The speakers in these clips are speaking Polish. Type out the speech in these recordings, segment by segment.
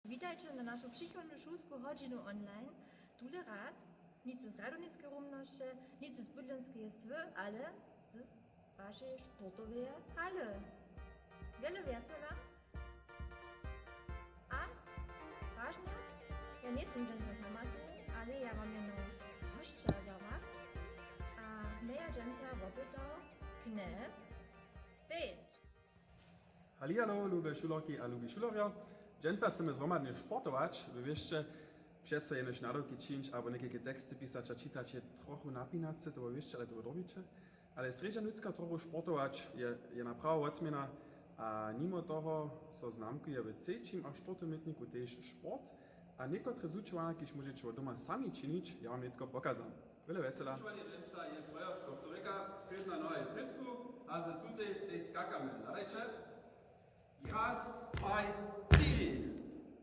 Witajcie na naszą przychodnią szulską godzinu online. Tule raz nic z Radonickiej równości, nic z Bydlenskiej stwy, ale z waszej sportowej hale. Wiele wesela. A ważne, ja nie jestem dżęca samotny, ale ja mam jedną gościa za was. A moja dżęca wopytał Knez Bejt. Hallihallo, liebe Schülerki a lubi Schülerer. Dżęca chcemy zgromadnie sportować. Wy wiecie, przece jenoś nadawki czynić, albo niekiekie teksty pisać, a czytać je trochę napinać się, to wy wiecie, ale to wy robicie. Ale sredźa ludzka trochę sportować je naprawa odmiana, a mimo toho so znamkuje w trzecim a czwartym letniku też sport, a niektóre zučovania, kiž możecie doma sami czynić, ja wam tylko pokazam. Wiele wesela. Zučovanie dżęca je twoja skoktorika, kryt na nohe prytku, a za tutaj też skakamy. Nadajcie. Raz, dwaj, trzy.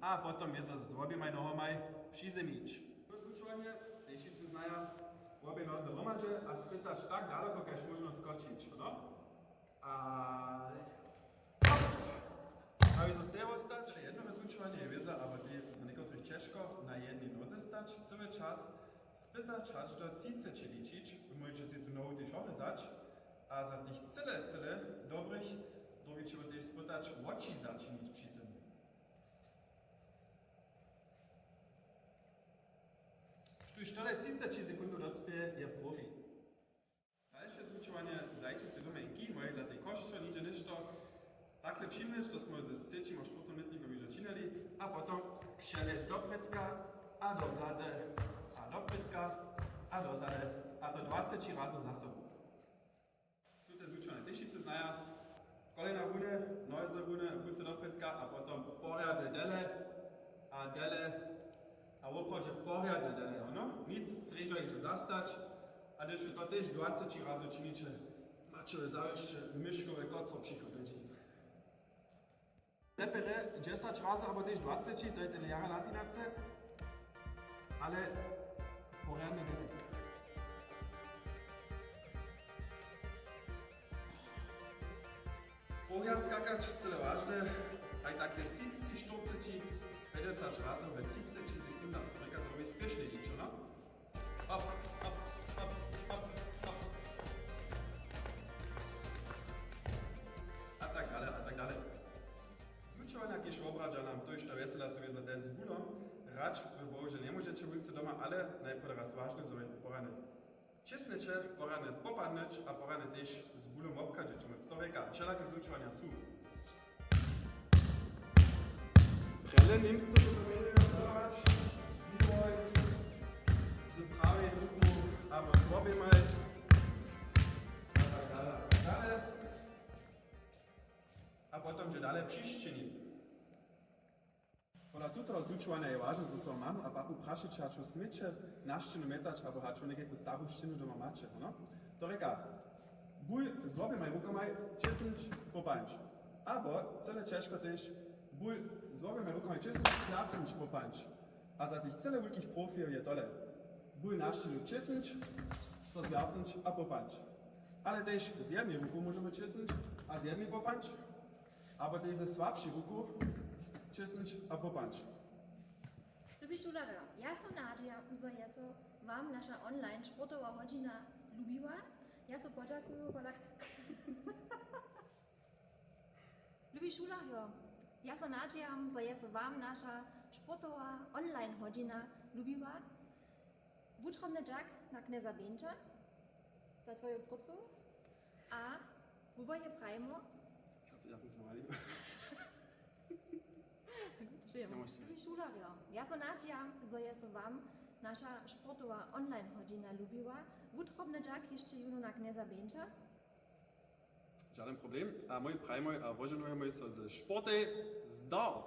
A potem je z oboma nohami přizemić. To zvučovanie, dejšice znaja, obie noze romadže a spytać tak daleko, kaž možno skočić, no? A wy zostało stać, że jedno rozvučovanie je wieza, aber die za niektórych ciężko na jednej noze stać, cały czas spytać aż do 30 liczyć, wy możecie sobie tu nohu też obrezać, a za tych cyle dobrych dowiecie też spytać, oči zaczynić przy tym. Już tole 30 sekund docpie je profi. Dalsze zvučovanie zajcie sobie doma i moje dla tej koszcze, nicze ništo. Takle przyjmiesz, to smo ze trzecim a czwartym letnikom już zaczynali, a potem przeleć do prytka, a do zade, a do prytka, a do zade, a to 20 razy za sobą. Tutaj zvučovanie tešice znaja, kolena rune, noze rune, buce do prytka, a potem poriadne dele, a w obchodzie poriadne dele, no? Nic sredźa ich zastać, a gdyż wy to też 20 razy czynicie, macie zawsze myszkowe koco przychodzi. Sepere 10 razy, albo też 20, to jest ten jara napinace, ale poriadne dele. Poriad skakać cele ważne, a i takie 30, 40, 50 razy w 30 sekundach, to robi spiesznie liczę, no? Hop, hop, hop, hop, hop. A tak dalej. Zvučovania, kiež obradža nam to jeszcze wesela sobie za des bólą, rać wy boże nie możecie ulicy doma, ale najpierw raz ważne są porany česneče, porany popadneć, a porany też z bólą obkadzić. Moc to reka, wszelakie zvučovania są. Prele nimmst du do z lewoj, z prawej ruku, albo z obiema. A tak dalej. A potem, że dalej przyszczyni. Pola tutto zvučovania je važno za svoju mamu a papu prašića, čo smeće naštinu metać, abo haču nekakvu staru štinu doma mače, no? To reka, bulj z obima rukama česnič popanč. Abo, cele češko tež, bulj z obima rukama česnič kjacnič popanč. A za tých cele velikých profijev je tole, bulj naštinu česnič, so zjapnič a popanč. Ale tež z jednej ruku môžeme česnič a z jednej popanč, abo tež ze slabší ruku česnič a popanč. Lubi Schülerer, ja som Nadia, so jeso wam nasza online sportowa godzina lubiła. Ja so podziękuję polak. Lubi Schülerer, ja so Nadia, so jeso wam nasza sportowa online godzina lubiła. Wutromny Jack na Kneza Bejta za twoją pracę, a wuboje prajmo. Ja sam sama lieber. Lubi Schülerer, ja so Nadia, so jeso wam nasza sportowa online godzina lubiła. Wutromny Jack jeszcze juno na Kneza Bejta. Żaden problem, a mój prajmoj a woženujemy się ze sporty zdał.